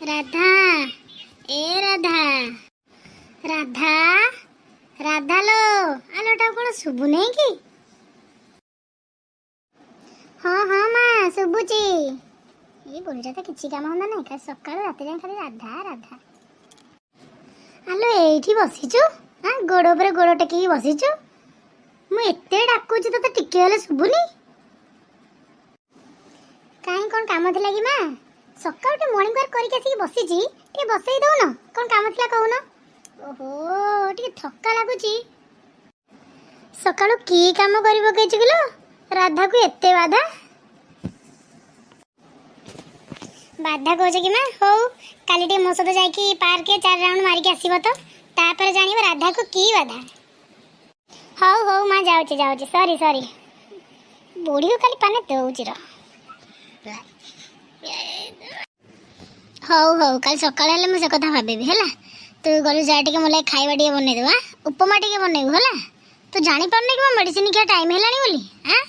राधा ए राधा राधा राधा लो आलोटा कौन शुभु नहीं कि हाँ हाँ माँ शुभुची ये बुढ़ीटा तो किसी काम होता नहीं सकाल रात जाए खाली राधा राधा आलो एठी बसीचु हाँ गोड़ उपरे गोड़ टेकी बसीचु मु एते डाकुची तो टिके हेले शुभुनी काई कौन काम थिला कि माँ सकाल टे मॉर्निंग वॉक करके आसी बसीची टे बसई दउन कौन काम थिला कहून ओहो टे थक्का लागुची सकाळु की काम करि पकेछि किलो राधा को एते बाधा बाधा कहछ कि माँ हो काली टे मो सहित जाई पार्क के 4 राउंड मारी के आसीबो तो तापर जानिबो राधा को की बाधा हौ हौ माँ जाउची जाउची सॉरी सॉरी बुढ़ी को खाली पाने दउची र हौ हौ कल सकाळ हेले मु से कथा भाबेबी हैला तू गलु जा टिके मोले खाइबा टिके बनै देबा उपमा टिके बनै होला तू जानि पारने कि मेडिसिन के टाइम हेलानी बोली हां